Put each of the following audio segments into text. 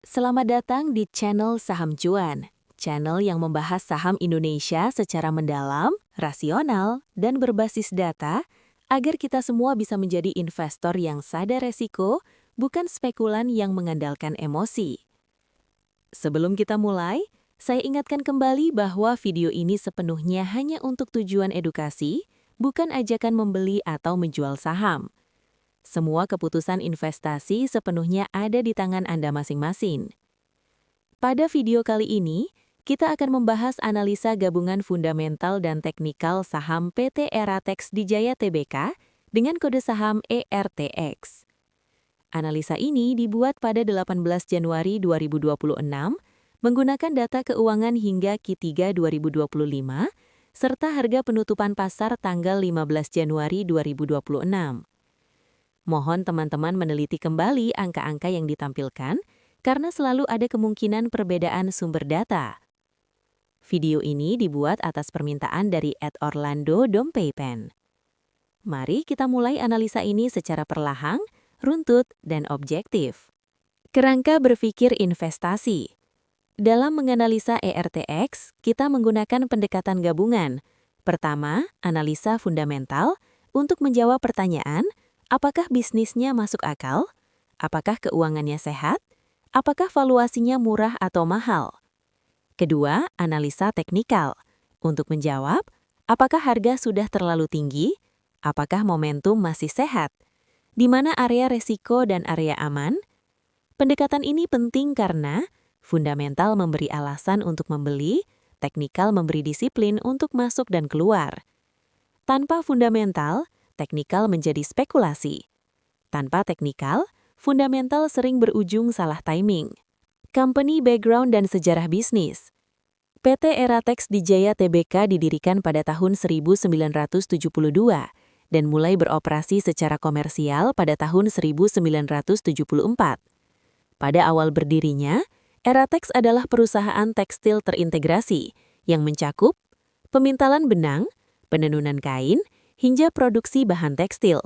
Selamat datang di channel Saham Cuan, channel yang membahas saham Indonesia secara mendalam, rasional, dan berbasis data, agar kita semua bisa menjadi investor yang sadar resiko, bukan spekulan yang mengandalkan emosi. Sebelum kita mulai, saya ingatkan kembali bahwa video ini sepenuhnya hanya untuk tujuan edukasi, bukan ajakan membeli atau menjual saham. Semua keputusan investasi sepenuhnya ada di tangan Anda masing-masing. Pada video kali ini, kita akan membahas analisa gabungan fundamental dan teknikal saham PT Eratex Dijaya Tbk dengan kode saham ERTX. Analisa ini dibuat pada 18 Januari 2026 menggunakan data keuangan hingga Q3 2025 serta harga penutupan pasar tanggal 15 Januari 2026. Mohon teman-teman meneliti kembali angka-angka yang ditampilkan karena selalu ada kemungkinan perbedaan sumber data. Video ini dibuat atas permintaan dari @orlando_dompeipen. Mari kita mulai analisa ini secara perlahan, runtut, dan objektif. Kerangka berpikir investasi. Dalam menganalisa ERTX, kita menggunakan pendekatan gabungan. Pertama, analisa fundamental untuk menjawab pertanyaan, apakah bisnisnya masuk akal? Apakah keuangannya sehat? Apakah valuasinya murah atau mahal? Kedua, analisa teknikal. Untuk menjawab, apakah harga sudah terlalu tinggi? Apakah momentum masih sehat? Di mana area resiko dan area aman? Pendekatan ini penting karena fundamental memberi alasan untuk membeli, teknikal memberi disiplin untuk masuk dan keluar. Tanpa fundamental, teknikal menjadi spekulasi. Tanpa teknikal, fundamental sering berujung salah timing. Company background dan sejarah bisnis. PT Eratex Dijaya Tbk didirikan pada tahun 1972 dan mulai beroperasi secara komersial pada tahun 1974. Pada awal berdirinya, Eratex adalah perusahaan tekstil terintegrasi yang mencakup pemintalan benang, penenunan kain, hingga produksi bahan tekstil.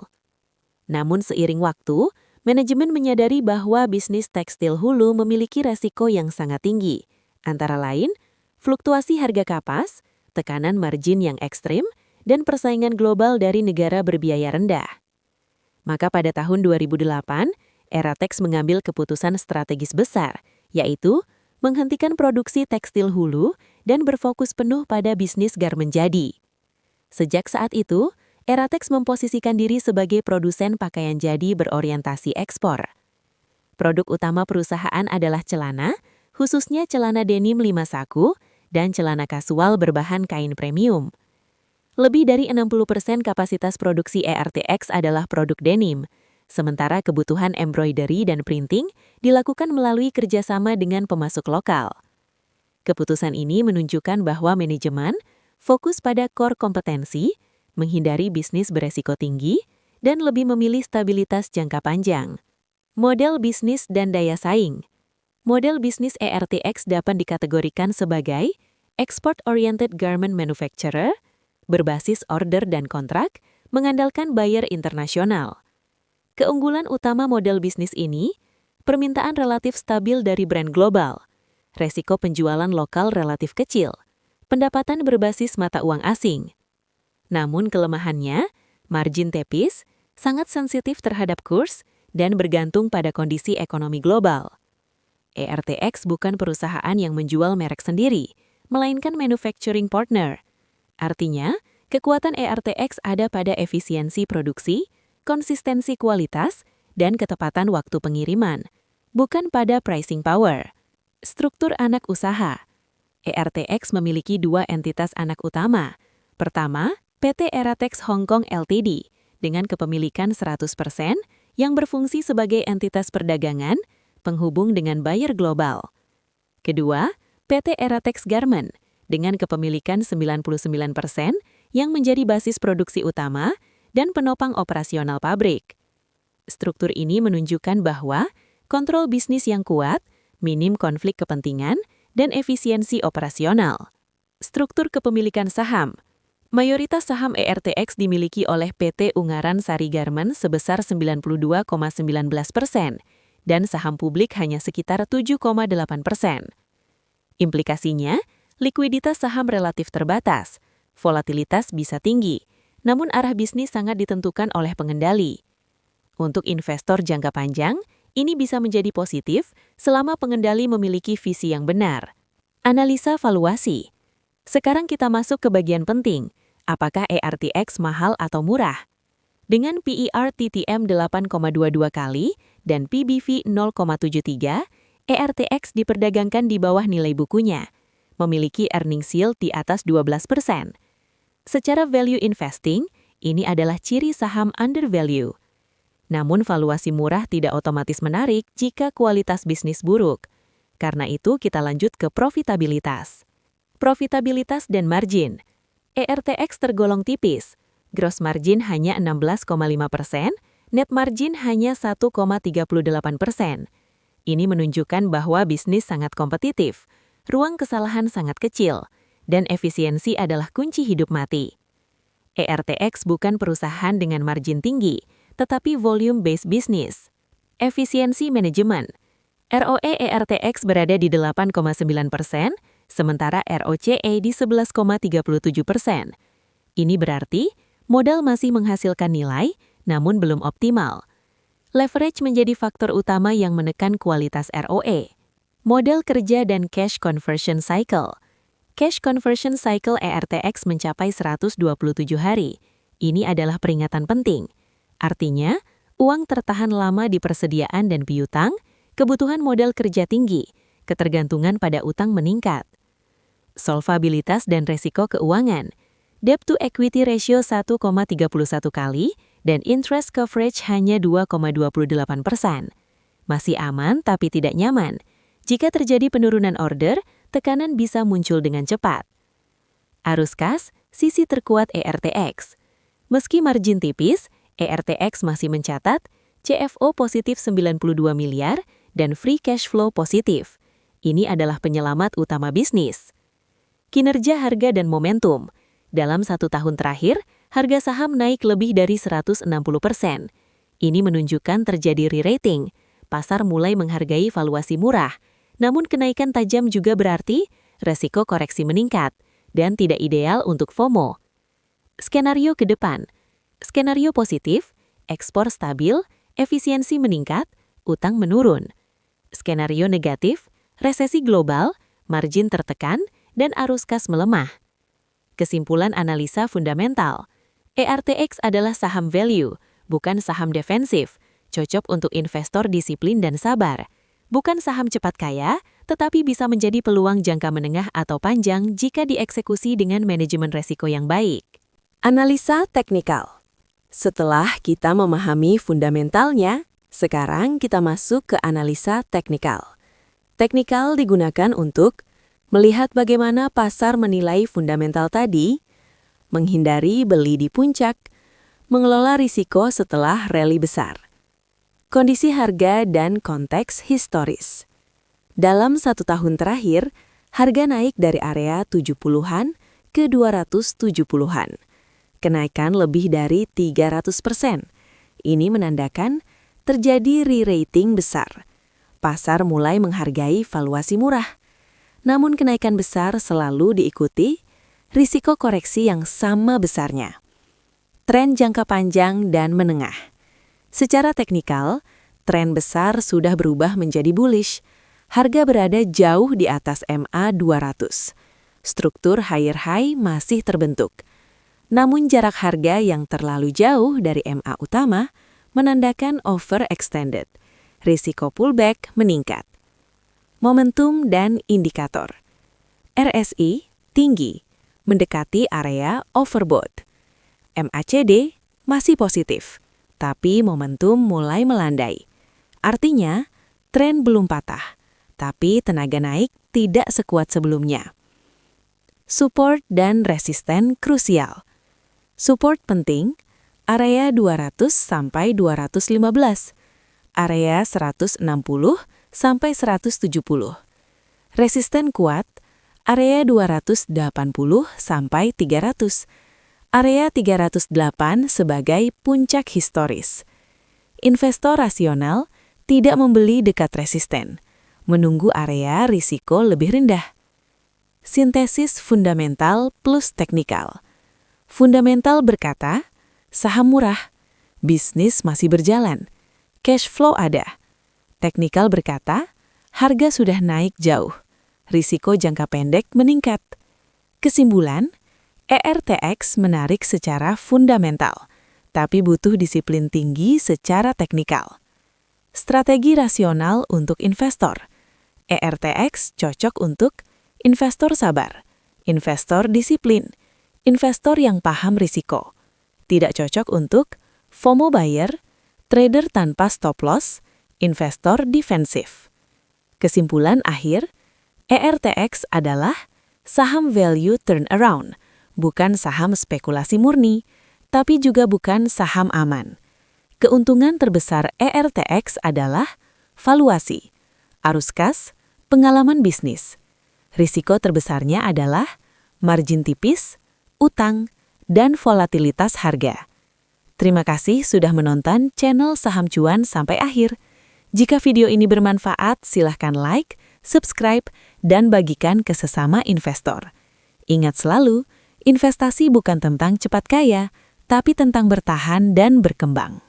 Namun seiring waktu, manajemen menyadari bahwa bisnis tekstil hulu memiliki resiko yang sangat tinggi, antara lain fluktuasi harga kapas, tekanan margin yang ekstrim, dan persaingan global dari negara berbiaya rendah. Maka pada tahun 2008, Eratex mengambil keputusan strategis besar, yaitu menghentikan produksi tekstil hulu dan berfokus penuh pada bisnis garmen jadi. Sejak saat itu, Eratex memposisikan diri sebagai produsen pakaian jadi berorientasi ekspor. Produk utama perusahaan adalah celana, khususnya celana denim 5 saku, dan celana kasual berbahan kain premium. Lebih dari 60% kapasitas produksi ERTX adalah produk denim, sementara kebutuhan embroidery dan printing dilakukan melalui kerjasama dengan pemasok lokal. Keputusan ini menunjukkan bahwa manajemen fokus pada core kompetensi, menghindari bisnis beresiko tinggi, dan lebih memilih stabilitas jangka panjang. Model bisnis dan daya saing. Model bisnis ERTX dapat dikategorikan sebagai export-oriented garment manufacturer, berbasis order dan kontrak, mengandalkan buyer internasional. Keunggulan utama model bisnis ini, permintaan relatif stabil dari brand global, resiko penjualan lokal relatif kecil, pendapatan berbasis mata uang asing. Namun kelemahannya, margin tipis, sangat sensitif terhadap kurs, dan bergantung pada kondisi ekonomi global. ERTX bukan perusahaan yang menjual merek sendiri, melainkan manufacturing partner. Artinya, kekuatan ERTX ada pada efisiensi produksi, konsistensi kualitas, dan ketepatan waktu pengiriman, bukan pada pricing power. Struktur anak usaha. ERTX memiliki 2 entitas anak utama. Pertama, PT Eratex Hong Kong Ltd dengan kepemilikan 100% yang berfungsi sebagai entitas perdagangan, penghubung dengan buyer global. Kedua, PT Eratex Garment dengan kepemilikan 99% yang menjadi basis produksi utama dan penopang operasional pabrik. Struktur ini menunjukkan bahwa kontrol bisnis yang kuat, minim konflik kepentingan, dan efisiensi operasional. Struktur kepemilikan saham. Mayoritas saham ERTX dimiliki oleh PT Ungaran Sari Garment sebesar 92,19%, dan saham publik hanya sekitar 7,8%. Implikasinya, likuiditas saham relatif terbatas, volatilitas bisa tinggi, namun arah bisnis sangat ditentukan oleh pengendali. Untuk investor jangka panjang, ini bisa menjadi positif selama pengendali memiliki visi yang benar. Analisa valuasi. Sekarang kita masuk ke bagian penting. Apakah ERTX mahal atau murah? Dengan PER TTM 8,22 kali dan PBV 0,73, ERTX diperdagangkan di bawah nilai bukunya, memiliki earnings yield di atas 12%. Secara value investing, ini adalah ciri saham undervalue. Namun valuasi murah tidak otomatis menarik jika kualitas bisnis buruk. Karena itu kita lanjut ke profitabilitas. Profitabilitas dan margin. ERTX tergolong tipis. Gross margin hanya 16,5%, net margin hanya 1,38%. Ini menunjukkan bahwa bisnis sangat kompetitif, ruang kesalahan sangat kecil, dan efisiensi adalah kunci hidup mati. ERTX bukan perusahaan dengan margin tinggi, tetapi volume-based business. Efisiensi manajemen. ROE ERTX berada di 8,9%, sementara ROCE di 11,37%. Ini berarti modal masih menghasilkan nilai, namun belum optimal. Leverage menjadi faktor utama yang menekan kualitas ROE. Modal kerja dan cash conversion cycle. Cash conversion cycle ERTX mencapai 127 hari. Ini adalah peringatan penting. Artinya, uang tertahan lama di persediaan dan piutang, kebutuhan modal kerja tinggi, ketergantungan pada utang meningkat. Solvabilitas dan resiko keuangan. Debt to equity ratio 1,31 kali dan interest coverage hanya 2,28%. Masih aman tapi tidak nyaman. Jika terjadi penurunan order, tekanan bisa muncul dengan cepat. Arus kas, sisi terkuat ERTX. Meski margin tipis, ERTX masih mencatat CFO positif 92 miliar dan free cash flow positif. Ini adalah penyelamat utama bisnis. Kinerja harga dan momentum. Dalam 1 tahun terakhir, harga saham naik lebih dari 160%. Ini menunjukkan terjadi re-rating. Pasar mulai menghargai valuasi murah. Namun kenaikan tajam juga berarti resiko koreksi meningkat dan tidak ideal untuk FOMO. Skenario ke depan. Skenario positif, ekspor stabil, efisiensi meningkat, utang menurun. Skenario negatif, resesi global, margin tertekan, dan arus kas melemah. Kesimpulan analisa fundamental. ERTX adalah saham value, bukan saham defensif, cocok untuk investor disiplin dan sabar. Bukan saham cepat kaya, tetapi bisa menjadi peluang jangka menengah atau panjang jika dieksekusi dengan manajemen resiko yang baik. Analisa teknikal. Setelah kita memahami fundamentalnya, sekarang kita masuk ke analisa teknikal. Teknikal digunakan untuk melihat bagaimana pasar menilai fundamental tadi, menghindari beli di puncak, mengelola risiko setelah rally besar. Kondisi harga dan konteks historis. Dalam 1 tahun terakhir, harga naik dari area 70-an ke 270-an. Kenaikan lebih dari 300%. Ini menandakan terjadi re-rating besar. Pasar mulai menghargai valuasi murah. Namun kenaikan besar selalu diikuti risiko koreksi yang sama besarnya. Tren jangka panjang dan menengah. Secara teknikal, tren besar sudah berubah menjadi bullish. Harga berada jauh di atas MA 200. Struktur higher high masih terbentuk. Namun jarak harga yang terlalu jauh dari MA utama menandakan overextended. Risiko pullback meningkat. Momentum dan indikator. RSI tinggi, mendekati area overbought. MACD masih positif, tapi momentum mulai melandai. Artinya, tren belum patah, tapi tenaga naik tidak sekuat sebelumnya. Support dan resisten krusial. Support penting, area 200 sampai 215, area 160 sampai 170. Resisten kuat, area 280 sampai 300, area 308 sebagai puncak historis. Investor rasional tidak membeli dekat resisten, menunggu area risiko lebih rendah. Sintesis fundamental plus teknikal. Fundamental berkata, saham murah, bisnis masih berjalan, cash flow ada. Teknikal berkata, harga sudah naik jauh, risiko jangka pendek meningkat. Kesimpulan, ERTX menarik secara fundamental, tapi butuh disiplin tinggi secara teknikal. Strategi rasional untuk investor. ERTX cocok untuk investor sabar, investor disiplin, investor yang paham risiko. Tidak cocok untuk FOMO buyer, trader tanpa stop loss, investor defensif. Kesimpulan akhir, ERTX adalah saham value turnaround, bukan saham spekulasi murni, tapi juga bukan saham aman. Keuntungan terbesar ERTX adalah valuasi, arus kas, pengalaman bisnis. Risiko terbesarnya adalah margin tipis, utang, dan volatilitas harga. Terima kasih sudah menonton channel Saham Cuan sampai akhir. Jika video ini bermanfaat, silahkan like, subscribe, dan bagikan ke sesama investor. Ingat selalu, investasi bukan tentang cepat kaya, tapi tentang bertahan dan berkembang.